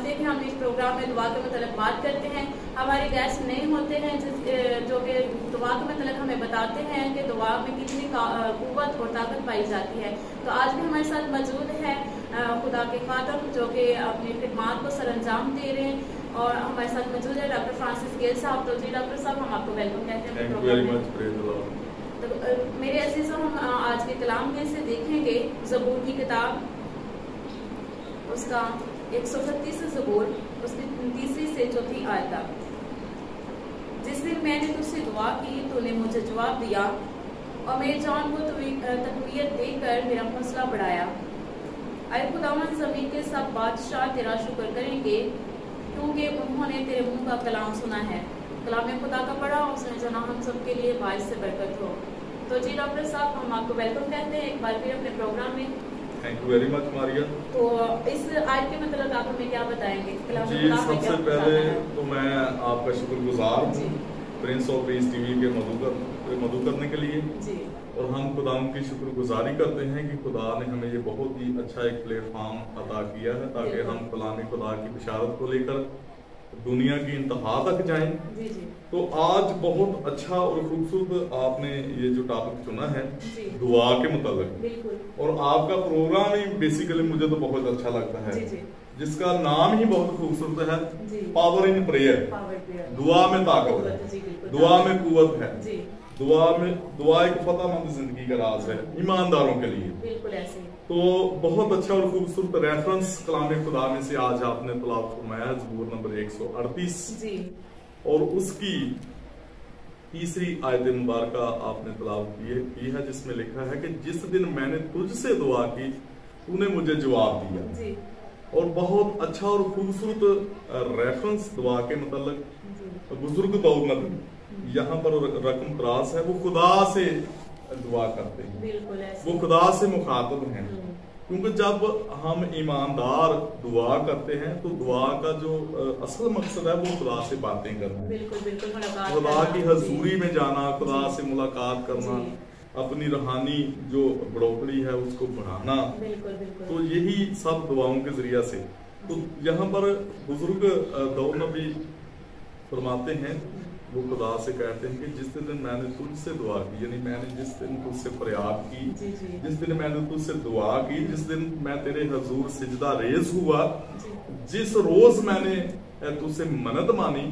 دیکھیں ہم اس پروگرام میں دعا کے متعلق بات کرتے ہیں. ہمارے گیسٹ نئے ہوتے ہیں جو کہ دعا کے متعلق ہمیں بتاتے ہیں کہ دعا میں کتنی قوت اور طاقت پائی جاتی ہے. تو آج بھی ہمارے ساتھ موجود ہے خدا کے خادم جو کہ اپنی خدمات کو سر انجام دے رہے ہیں, اور ہمارے ساتھ موجود ہے ڈاکٹر فرانسس گیل صاحب. تو جی ڈاکٹر صاحب, ہم آپ کو ویلکم کہتے ہیں. تو میرے عزیزوں, ہم آج کے کلام میں سے دیکھیں گے زبور کی کتاب, اس کا 136 زبور, اس کی 3 سے 4 آیت تک. جس دن میں نے تجھ سے دعا کی تو نے مجھے جواب دیا, اور میری جان کو تقویت دے کر میرا حوصلہ بڑھایا. اے خداوند, زمین کے سب بادشاہ تیرا شکر کریں گے, کیونکہ انہوں نے تیرے منہ کا کلام سنا ہے. کلام خدا کا پڑھا اور سنے جانا ہم سب کے لیے باعث سے برکت ہو. تو جی ڈاکٹر صاحب, ہم آپ کو ویلکم کہتے ہیں ایک بار پھر اپنے پروگرام میں. تھینک یو ویری مچ ماریا. تو اس آیت کے مطلب آپ ہمیں کیا بتائیں گے؟ جی, سب سے پہلے تو میں آپ کا شکر گزار ہوں prince of peace T V کے مدعو کرنے کے لیے. اور ہم خدا کی شکر گزاری کرتے ہیں کہ خدا نے ہمیں یہ بہت ہی اچھا ایک پلیٹ فارم عطا کیا ہے تاکہ ہم کلام خدا کی بشارت کو لے کر دنیا کی انتہا تک جائیں. تو آج بہت اچھا اور خوبصورت آپ نے یہ جو ٹاپک چنا ہے دعا کے متعلق, اور آپ کا پروگرام ہی بیسیکلی مجھے تو بہت اچھا لگتا ہے, جس کا نام ہی بہت خوبصورت ہے, پاور ان پریئر. دعا میں طاقت ہے, دعا میں قوت ہے, دعا ایک فتح مند زندگی کا راز ہے ایمانداروں کے لیے. تو بہت اچھا اور خوبصورت ریفرنس کلام خدا میں سے آج آپ نے تلاوت فرمایا زبور نمبر 138, اور اس کی 3 آیت مبارکہ آپ نے تلاوت کی ہے, جس میں لکھا ہے کہ جس دن میں نے تجھ سے دعا کی تو نے مجھے جواب دیا. اور بہت اچھا اور خوبصورت ریفرنس دعا کے متعلق بزرگ داؤد نبی یہاں پر رقم تراس ہے, وہ خدا سے دعا کرتے ہیں, وہ خدا سے مخاطب ہیں, کیونکہ جب ہم ایماندار دعا کرتے ہیں تو دعا کا جو اصل مقصد ہے وہ خدا سے باتیں کرنا, خدا کی حضوری میں جانا, خدا سے ملاقات کرنا, اپنی روحانی جو بڑھوتری ہے اس کو بڑھانا. تو یہی سب دعاؤں کے ذریعہ سے. تو یہاں پر بزرگ داؤد نبی فرماتے ہیں, وہ خدا سے کہتے ہیں کہ جس دن میں نے تجھ سے دعا کی, یعنی میں نے جس دن تجھ سے فریاد کی, جس دن میں نے تجھ سے دعا کی, جس دن میں تیرے حضور سجدہ ریز ہوا, جس روز میں نے تجھ سے منت مانی,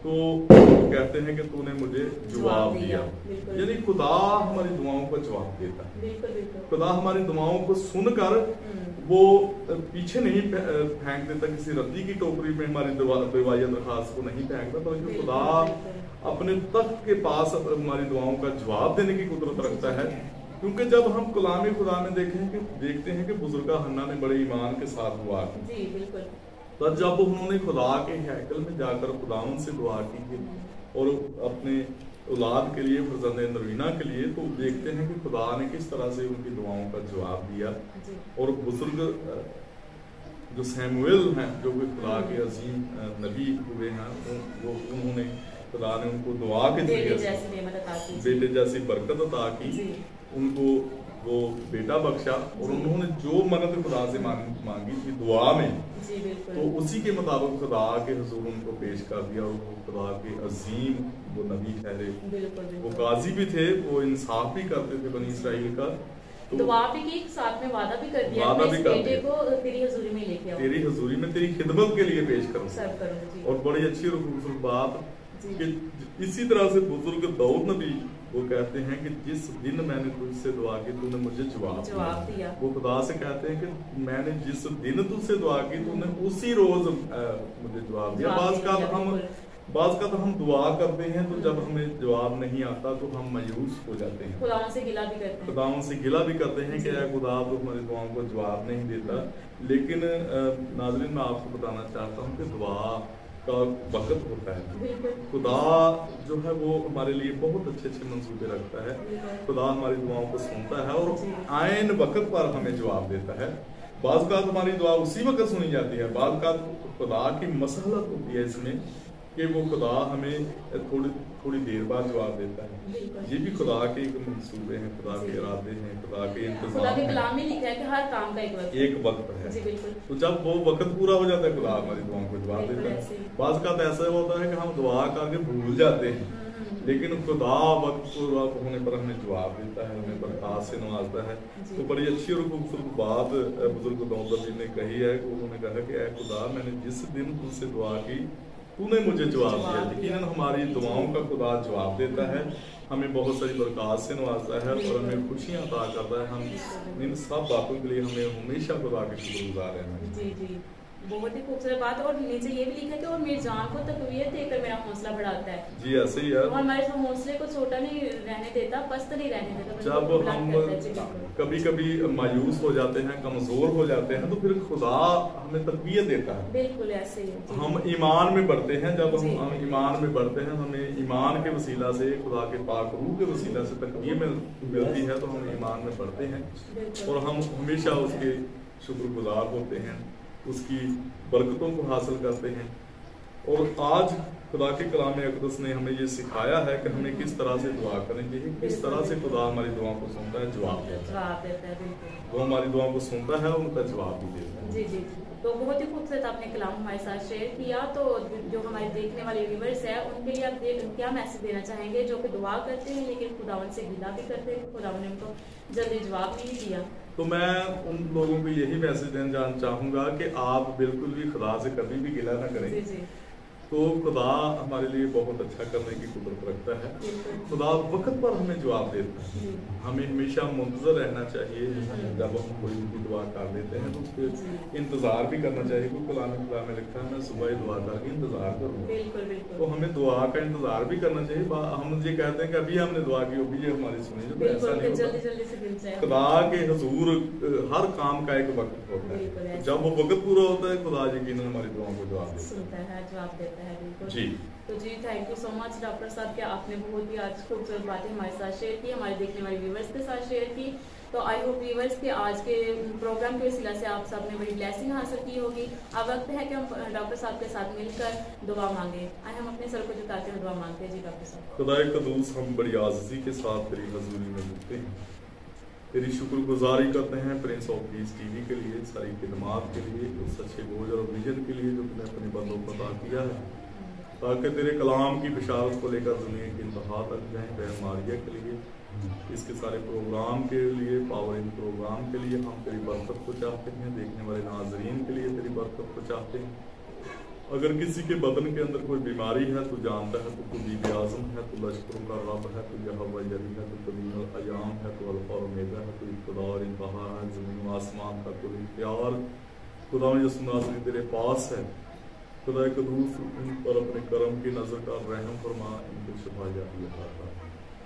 تو کہتے ہیں کہ تو نے مجھے جواب دیا. یعنی خدا ہماری دعاؤں کو جواب دیتا ہے. خدا ہماری دعاؤں کو سن کر وہ پیچھے نہیں پھینک دیتا, کسی ردی کی ٹوکری میں ہماری دعائیں درخواست کو نہیں پھینکتا, بلکہ خدا اپنے تخت کے پاس ہماری دعاؤں کا جواب دینے کی قدرت رکھتا ہے. کیونکہ جب ہم کلام خدا میں دیکھتے ہیں کہ بزرگہ حنا نے بڑے ایمان کے ساتھ دعا کی, تو جب انہوں نے خدا کے ہیکل میں جا کر خداوند سے دعا کی اور اپنے اولاد کے لیے, فرزند نروینہ کے لیے, تو دیکھتے ہیں کہ خدا نے کس طرح سے ان کی دعاؤں کا جواب دیا. اور بزرگ جو سیموئل ہیں, جو کہ خدا کے عظیم نبی ہوئے ہیں, وہ انہوں نے خدا نے ان کو دعا کے ذریعے بیٹے جیسی برکت عطا کی, ان کو وہ بیٹا بخشا, اور انہوں نے جو منت خدا سے مانگی تھی دعا میں, تو اسی کے مطابق خدا کے حضور ان کو پیش کر دیا, اور وہ خدا کے عظیم وہ نبی ٹھہرے. وہ قاضی بھی تھے, وہ انصاف بھی کرتے تھے بنی اسرائیل کا, دعا بھی کی, ساتھ میں وعدہ بھی کر دیا کہ اس بیٹے کو تیری حضوری میں لے کے آؤں, تیری حضوری میں تیری خدمت کے لیے پیش کروں. اور بڑی اچھی اور خوبصورت بات کہ اسی طرح سے بزرگ داؤد نبی وہ کہتے ہیں کہ جس دن میں نے تجھ سے دعا کی تو نے مجھے جواب دیا. وہ خدا سے کہتے ہیں کہ میں نے جس دن تجھ سے دعا کی تو نے اسی روز مجھے جواب دیا. بعض کا ہم دعا کرتے ہیں تو جب ہمیں جواب نہیں آتا تو ہم مایوس ہو جاتے ہیں, خداوند سے گلہ بھی کرتے ہیں کہ اے خدا تو ہماری دعاؤں کو جواب نہیں دیتا. لیکن ناظرین, میں آپ کو بتانا چاہتا ہوں کہ دعا کا وقت ہوتا ہے. خدا جو ہے وہ ہمارے لیے بہت اچھے منصوبے رکھتا ہے. خدا ہماری دعاؤں کو سنتا ہے اور عین وقت پر ہمیں جواب دیتا ہے. بعض اوقات ہماری دعا اسی وقت سنی جاتی ہے, بعض اوقات خدا کی مسلحت ہوتی ہے اس میں کہ وہ خدا ہمیں تھوڑی دیر بعد جواب دیتا ہے. یہ بھی خدا کے ایک منصوبے ہیں, خدا کے ارادے ہیں, خدا کے انتظام. خدا کے کلام میں لکھا ہے کہ ہر کام کا ایک وقت ہے. تو جب وہ وقت پورا ہو جاتا ہے خدا ہماری دعاؤں کو جواب دیتا ہے. بعض اوقات ایسا ہوتا ہے کہ ہم دعا کر کے بھول جاتے ہیں, لیکن خدا وقت پورا ہونے پر ہمیں جواب دیتا ہے, ہمیں برکات سے نوازتا ہے. تو بڑی اچھی اور خوبصورت بات بزرگ داؤد جی نے کہی ہے کہ انہوں نے کہا کہ اے خدا میں نے جس دن تم سے دعا کی تو نے مجھے جواب دیا. یقیناً ہماری دعاؤں کا خدا جواب دیتا ہے, ہمیں بہت ساری برکات سے نوازتا ہے اور ہمیں خوشیاں عطا کرتا ہے. ہم ان سب باتوں کے لیے ہمیں ہمیشہ خدا کے شکر گزار رہنا ہے. جی بہت ہی خوبصورت بات ہے. اور نیچے یہ بھی لکھا ہے کہ اور میری جان کو تقویت دے کر میرا حوصلہ بڑھاتا ہے. جی ایسے ہی ہے, اور ہمارے حوصلے کو چھوٹا نہیں رہنے دیتا, پست نہیں رہنے دیتا. جب ہم کبھی مایوس ہو جاتے ہیں, کمزور ہو جاتے ہیں, تو پھر خدا ہمیں تقویت دیتا ہے. بالکل ایسے ہی ہم ایمان میں بڑھتے ہیں. جب ہم ایمان میں بڑھتے ہیں, ہمیں ایمان کے وسیلہ سے, خدا کے پاک روح کے وسیلہ سے تقویت ملتی ہے, تو ہم ایمان میں بڑھتے ہیں اور ہم ہمیشہ اس کے شکر گزار ہوتے ہیں, اس کی برکتوں کو حاصل کرتے ہیں. اور آج خدا کے کلام اقدس نے ہمیں یہ سکھایا ہے کہ ہمیں کس طرح سے دعا کریں گے, کس طرح سے خدا ہماری دعاؤں کو سنتا ہے, جواب دیتا ہے. وہ ہماری دعاؤں کو سنتا ہے, ان کا جواب بھی دیتا ہے. جی تو بہت ہی خوبصورت آپ نے کلام ہمارے ساتھ شیئر کیا. تو جو ہمارے دیکھنے والے ویورز ہیں ان کے لیے آپ کیا میسج دینا چاہیں گے, جو کہ دعا کرتے ہیں لیکن خداوند سے گلہ بھی کرتے ہیں, خداوند نے ان کو جلدی جواب نہیں دیا؟ تو میں ان لوگوں کو یہی میسج دینا چاہوں گا کہ آپ بالکل بھی خدا سے کبھی بھی گلہ نہ کریں. تو خدا ہمارے لیے بہت اچھا کرنے کی قدرت رکھتا ہے. خدا وقت پر ہمیں جواب دیتا ہے. ہمیں ہمیشہ منتظر رہنا چاہیے. جب ہم کوئی بھی دعا کر لیتے ہیں تو پھر انتظار بھی کرنا چاہیے. کیونکہ کلام خدا میں لکھا ہے میں صبح دعا کر کے انتظار کروں. تو ہمیں دعا کا انتظار بھی کرنا چاہیے. ہم یہ کہتے ہیں کہ ابھی ہم نے دعا کی, ابھی یہ ہماری سنی, تو ایسا نہیں ہوتا. خدا کے حضور ہر کام کا ایک وقت ہوتا ہے. جب وہ وقت پورا ہوتا ہے, خدا یقیناً ہماری دعاؤں کو جواب دیتا ہے. جی تو جی thank you so much doctor صاحب کہ آپ نے بہت ہی آج خوبصورت باتیں ہمارے ساتھ شیئر کی, ہمارے دیکھنے والے ویورز کے ساتھ شیئر کی. تو آئی ہوپ ویورز کے آج کے پروگرام کے وسیلہ سے آپ سب نے بڑی بلیسنگ حاصل کی ہوگی. اب وقت ہے کہ ہم ڈاکٹر صاحب کے ساتھ مل کر دعا مانگیں. آئے ہم اپنے سر کو جھکاتے ہوئے دعا مانگتے ہیں. جی ڈاکٹر صاحب. خدائے قدوس, ہم بڑی عاجزی کے ساتھ تیری حضوری میں جھکتے ہیں, تیری شکر گزاری کرتے ہیں prince of peace T V کے لیے, ساری خدمات کے لیے, اس اچھے بوجھ اور ویژن کے لیے جو تم نے اپنے بندوں کو عطا کیا ہے, تاکہ تیرے کلام کی بشارت کو لے کر دنیا کی انتہا تک جائیں. بیماریہ کے لیے, اس کے سارے پروگرام کے لیے, پاورنگ پروگرام کے لیے ہم تیری برکت کو چاہتے ہیں. دیکھنے والے ناظرین کے لیے تیری برکت کو چاہتے ہیں. اگر کسی کے بدن کے اندر کوئی بیماری ہے تو جانتا ہے, تو طبیب اعظم ہے, تو لشکروں کا رب ہے, تو یہوہ جلی ہے, تو قدیم الایام ہے, تو الفا اور اومیگا ہے, تو ابتدا اور انتہا ہے, زمین و آسمان کا کل اختیار خدا یسوع ناصری تیرے پاس ہے. خدا قدوس ان پر اپنے کرم کی نظر کا رحم فرما, ان کو شفا جاتی عطا کر.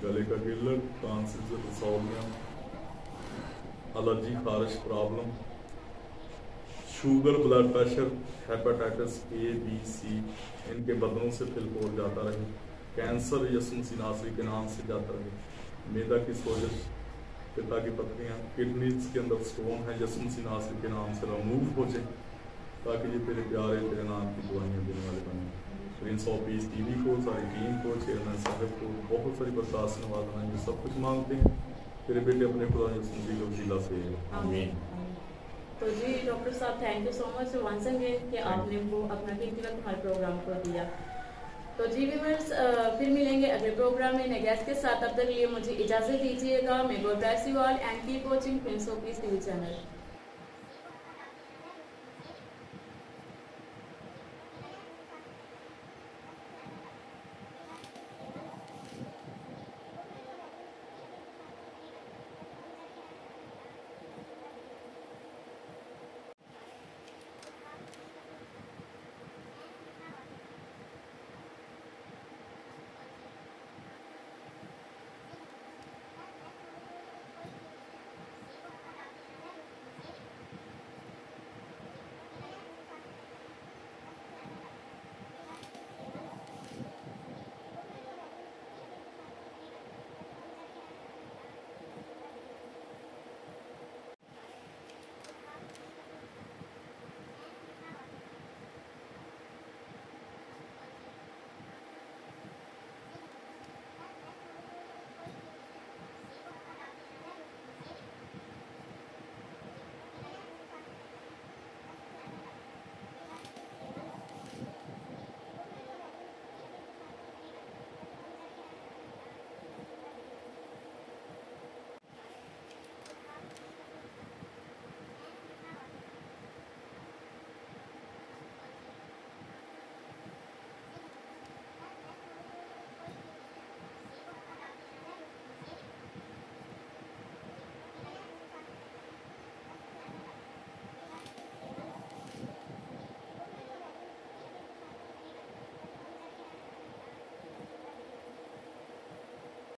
گلے کا گلٹ, کانسر, رسولیاں, الرجی, خارش problem, sugar, blood pressure, hepatitis A B C, ان کے بدنوں سے پھل پھوڑ جاتا رہے. کینسر یسوع مسیح ناصری کے نام سے جاتا رہے. میدا کی سوزش, پتا کی پتھریاں, کڈنیز کے اندر سٹون ہے, یسوع مسیح ناصری کے نام سے ریموو ہو جائے, تاکہ یہ تیرے پیارے تیرے نام کی دعائیاں دینے والے بنے. Prince of peace T V کو, ساری ٹیم کو, چیئرمین صاحب کو بہت ساری برکات سے نوازنا. یہ سب کچھ مانگتے ہیں تیرے بیٹے اپنے خدا یسوع مسیح کے وسیلہ سے, آمین. تو جی ڈاکٹر صاحب thank you so much once again کہ آپ نے وہ اپنا قیمتی وقت ہمارے پروگرام کو دیا. تو جی ویورز پھر ملیں گے اگلے پروگرام میں نئے گیسٹ کے ساتھ. تب تک لیے مجھے اجازت دیجیے گا. میں God bless you all and keep watching prince of peace T V channel.